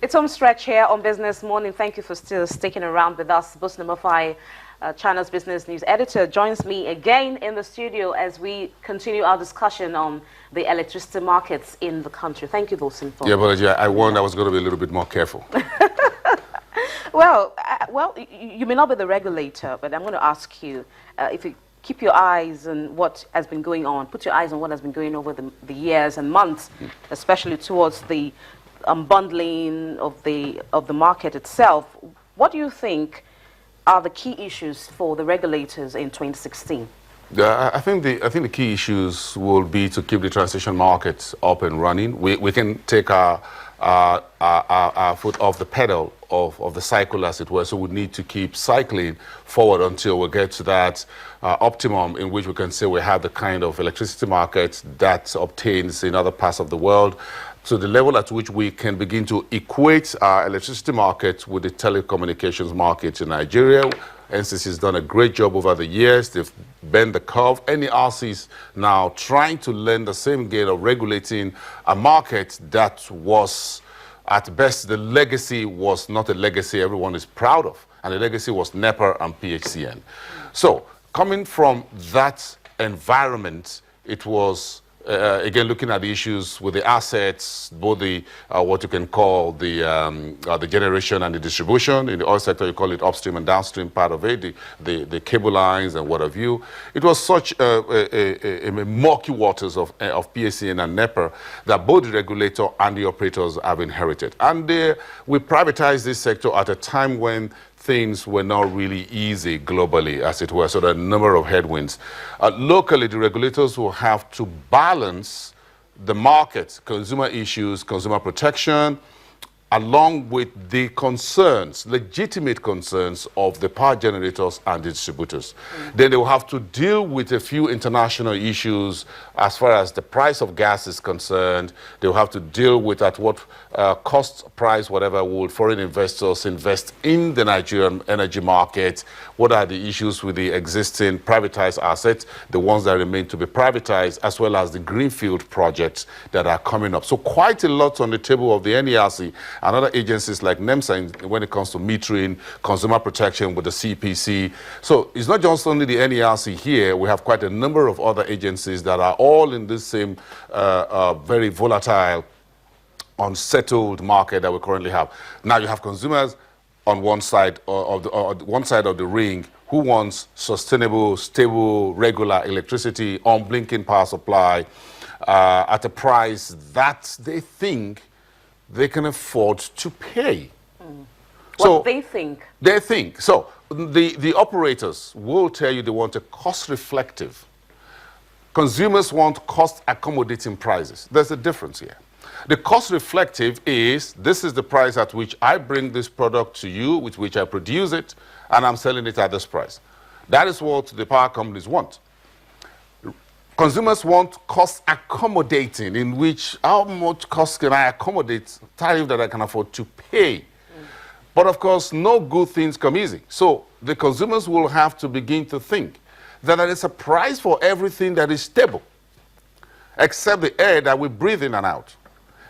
It's home stretch here on Business Morning. Thank you for still sticking around with us. Bus number 5, China's business news editor, joins me again in the studio as we continue our discussion on the electricity markets in the country. Thank you, Bosun. Yeah, but I warned I was going to be a little bit more careful. Well, you may not be the regulator, but I'm going to ask you if you keep your eyes on what has been going on, put your eyes on what has been going over the years and months, especially towards the unbundling of the market itself. What do you think are the key issues for the regulators in 2016? I think the key issues will be to keep the transition markets up and running. We can take our foot off the pedal of the cycle, as it were, so we need to keep cycling forward until we get to that optimum in which we can say we have the kind of electricity market that obtains in other parts of the world, to the level at which we can begin to equate our electricity market with the telecommunications market in Nigeria. NCC has done a great job over the years. They've bent the curve. NERC's now trying to learn the same game of regulating a market that was, at best, the legacy was not a legacy everyone is proud of. And the legacy was NEPA and PHCN. So, coming from that environment, it was again, looking at the issues with the assets, both the what you can call the generation and the distribution. In the oil sector, you call it upstream and downstream part of it, the cable lines and what have you. It was such a murky waters of PSCN and NEPA that both the regulator and the operators have inherited. And we privatized this sector at a time when things were not really easy globally, as it were, so there are a number of headwinds. Locally, the regulators will have to balance the market, consumer issues, consumer protection, along with the concerns, legitimate concerns of the power generators and the distributors. Then they will have to deal with a few international issues as far as the price of gas is concerned. They will have to deal with at what cost, price, whatever, will foreign investors invest in the Nigerian energy market? What are the issues with the existing privatized assets, the ones that remain to be privatized, as well as the greenfield projects that are coming up? So quite a lot on the table of the NERC and other agencies like NEMSA when it comes to metering, consumer protection with the CPC. So it's not just only the NERC here. We have quite a number of other agencies that are all in this same very volatile, unsettled market that we currently have. Now you have consumers on one side of the ring who wants sustainable, stable, regular electricity, unblinking power supply at a price that they think they can afford to pay. What they think. They think. So the operators will tell you they want a cost-reflective. Consumers want cost-accommodating prices. There's a difference here. The cost-reflective is, this is the price at which I bring this product to you, with which I produce it, and I'm selling it at this price. That is what the power companies want. Consumers want cost accommodating, in which how much cost can I accommodate, tariff that I can afford to pay. But of course, no good things come easy. So the consumers will have to begin to think that there is a price for everything that is stable, except the air that we breathe in and out.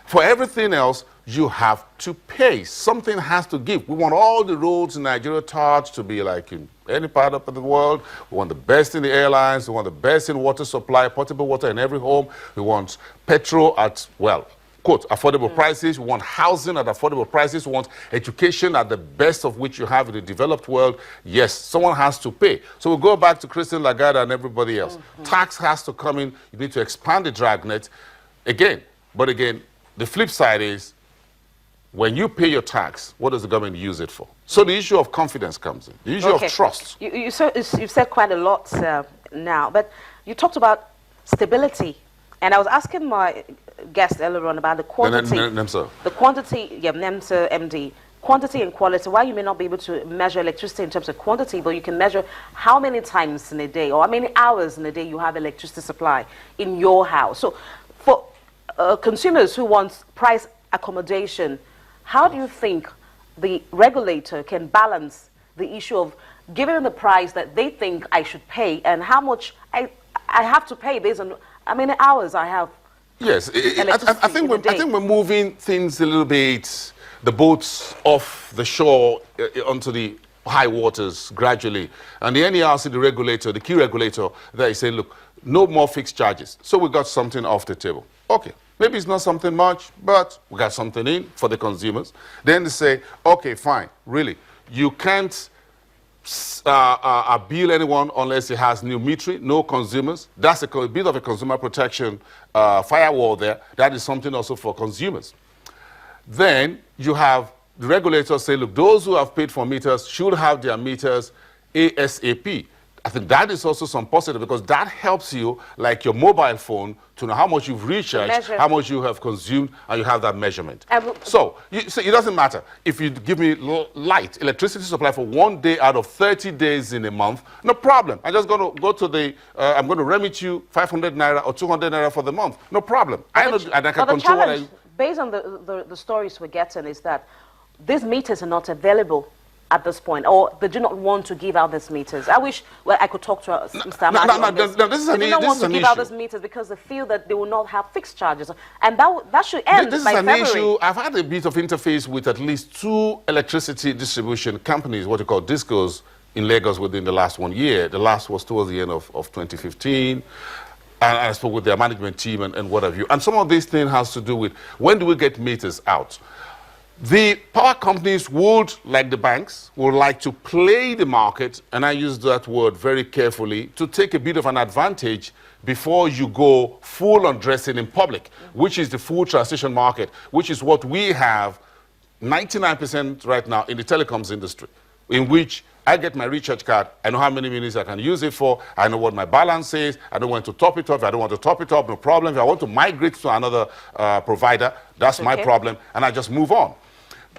For everything else, you have to pay. Something has to give. We want all the roads in Nigeria tarred to be like in any part of the world. We want the best in the airlines. We want the best in water supply, potable water in every home. We want petrol at, well, quote, affordable prices. We want housing at affordable prices. We want education at the best of which you have in the developed world. Yes, someone has to pay. So we'll go back to Christine Lagarde and everybody else. Tax has to come in. You need to expand the dragnet. Again, but again, the flip side is, when you pay your tax, what does the government use it for? So the issue of confidence comes in, the issue of trust. You've said quite a lot now, but you talked about stability. And I was asking my guest earlier on about the quantity. NEMSA. The quantity, yeah, NEMSA MD. Quantity and quality. Why you may not be able to measure electricity in terms of quantity, but you can measure how many times in a day or how many hours in a day you have electricity supply in your house. So for consumers who want price accommodation, how do you think the regulator can balance the issue of giving them the price that they think I should pay and how much I have to pay based on how many hours I have? Yes, I think we're moving things a little bit the boats off the shore onto the high waters gradually. And the NERC, the regulator, the key regulator, they say, look, no more fixed charges. So we got something off the table. Okay, maybe it's not something much, but we got something in for the consumers. Then they say, okay, fine, really, you can't bill anyone unless it has new metering, no consumers. That's a bit of a consumer protection firewall there. That is something also for consumers. Then you have the regulators say, look, those who have paid for meters should have their meters ASAP. I think that is also some positive because that helps you, like your mobile phone, to know how much you've recharged, how much you have consumed, and you have that measurement. So it doesn't matter. If you give me electricity supply for 1 day out of 30 days in a month, no problem. I'm just going to go to the, I'm going to remit you 500 naira or 200 naira for the month. No problem. And I can control what I... Based on the stories we're getting is that these meters are not available at this point, or they do not want to give out these meters. I wish I could talk to Mr. Amadi. No, this is an issue. They don't want to give out these meters because they feel that they will not have fixed charges, and that should end by February. This is an issue. I've had a bit of interface with at least 2 electricity distribution companies, what you call discos, in Lagos within the last 1 year. The last was towards the end of 2015. And I spoke with their management team and what have you. And some of this thing has to do with when do we get meters out? The power companies would, like the banks, would like to play the market, and I use that word very carefully, to take a bit of an advantage before you go full on dressing in public, which is the full transition market, which is what we have 99% right now in the telecoms industry, in which I get my recharge card, I know how many minutes I can use it for, I know what my balance is, I don't want to top it up, if I don't want to top it up, no problem. If I want to migrate to another provider, that's my problem, and I just move on.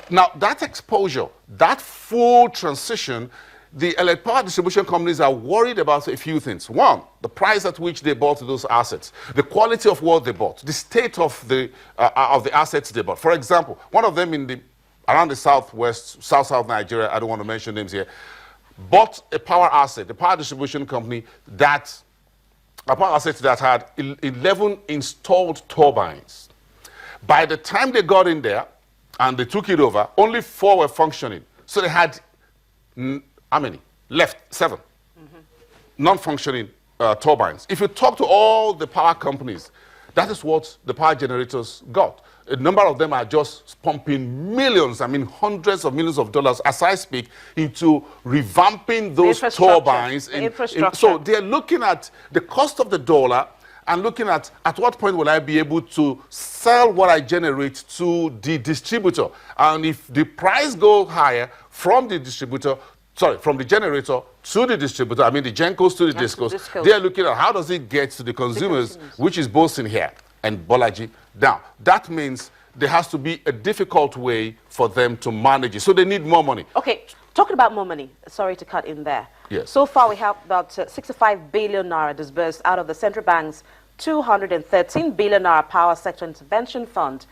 Now, that exposure, that full transition, the power distribution companies are worried about a few things. One, the price at which they bought those assets, the quality of what they bought, the state of the assets they bought. For example, one of them around the southwest, south Nigeria, I don't want to mention names here, bought a power asset, a power distribution company a power asset that had 11 installed turbines. By the time they got in there and they took it over, only 4 were functioning. So they had, how many? Left 7 non-functioning turbines. If you talk to all the power companies, that is what the power generators got. A number of them are just pumping millions, I mean hundreds of millions of dollars as I speak, into revamping those turbines. So they're looking at the cost of the dollar and looking at what point will I be able to sell what I generate to the distributor. And if the price goes higher from the distributor, from the generator to the distributor, I mean the Gencos to the Discos, they're looking at how does it get to the consumers, which is both in here and Bolaji. Now, that means there has to be a difficult way for them to manage it. So they need more money. Okay, talking about more money, sorry to cut in there. Yes. So far, we have about 65 billion naira disbursed out of the central bank's 213 billion naira power sector intervention fund.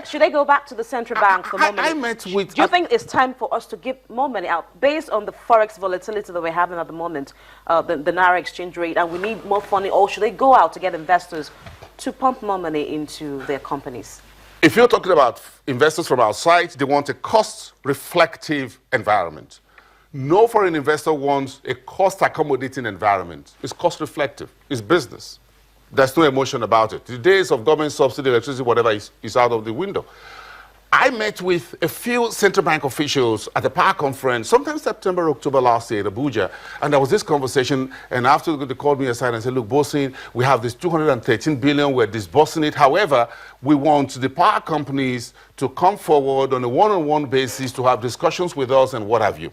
Should they go back to the central bank for more money? Do you think it's time for us to give more money out based on the forex volatility that we're having at the moment, the naira exchange rate, and we need more funding, or should they go out to get investors to pump more money into their companies? If you're talking about investors from outside, they want a cost-reflective environment. No foreign investor wants a cost-accommodating environment. It's cost-reflective. It's business. There's no emotion about it. The days of government subsidy, electricity, whatever is out of the window. I met with a few central bank officials at the power conference, sometime September, October last year in Abuja, and there was this conversation, and after they called me aside and said, look, Bosin, we have this 213 billion, we're disbursing it. However, we want the power companies to come forward on a one-on-one basis to have discussions with us and what have you.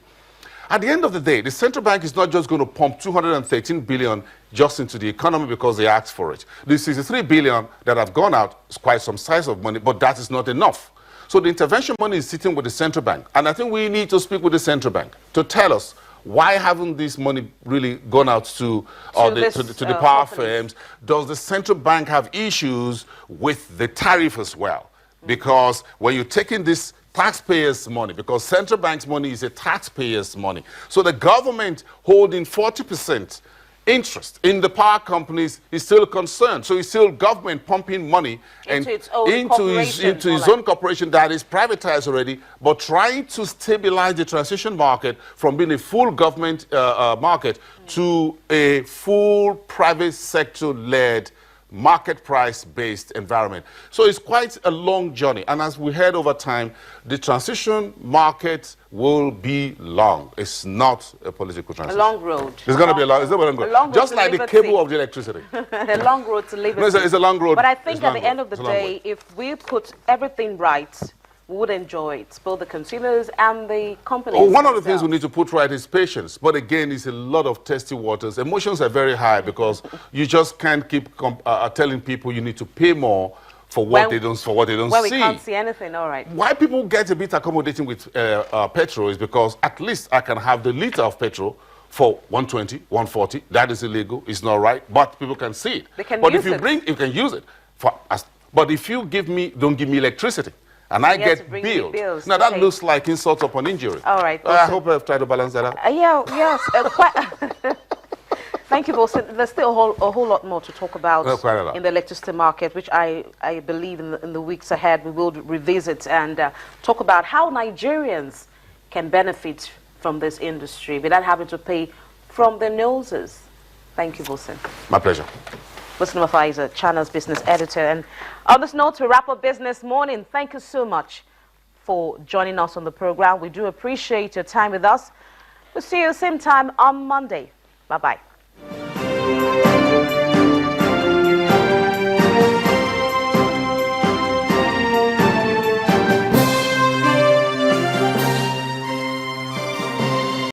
At the end of the day, the central bank is not just going to pump 213 billion just into the economy because they asked for it. The 63 billion that have gone out is quite some size of money, but that is not enough. So the intervention money is sitting with the central bank. And I think we need to speak with the central bank to tell us why haven't this money really gone out to the power firms? Does the central bank have issues with the tariff as well? Because when you're taking this taxpayers' money, because central bank's money is a taxpayers' money. So the government holding 40% interest in the power companies is still concerned. So it's still government pumping money into its own into his own corporation that is privatized already, but trying to stabilize the transition market from being a full government market to a full private sector-led market price-based environment. So it's quite a long journey. And as we heard over time, the transition market will be long. It's not a political transition. A long road. It's going to be a long road. Just like the cable of the electricity. A long road to liberty. No, it's a long road. But I think at the end of the day, if we put everything right, we would enjoy it, both the consumers and the companies. Oh, one of the things we need to put right is patience. But again, it's a lot of testy waters. Emotions are very high because you just can't keep telling people you need to pay more for what they don't see. When we can't see anything, all right. Why people get a bit accommodating with petrol is because at least I can have the liter of petrol for 120, 140. That is illegal. It's not right. But people can see it. They can but use if you it. you can use it. But if you don't give me electricity, and I get bills. Now, that looks like insult upon injury. All right. I hope I've tried to balance that out. Yes. Thank you, Wilson. There's still a whole lot more to talk about in the electricity market, which I believe in the weeks ahead we will revisit and talk about how Nigerians can benefit from this industry without having to pay from their noses. Thank you, Wilson. My pleasure. Wilson Mafaiza, Channel's business editor. And on this note, to wrap up Business Morning, thank you so much for joining us on the program. We do appreciate your time with us. We'll see you same time on Monday. Bye-bye.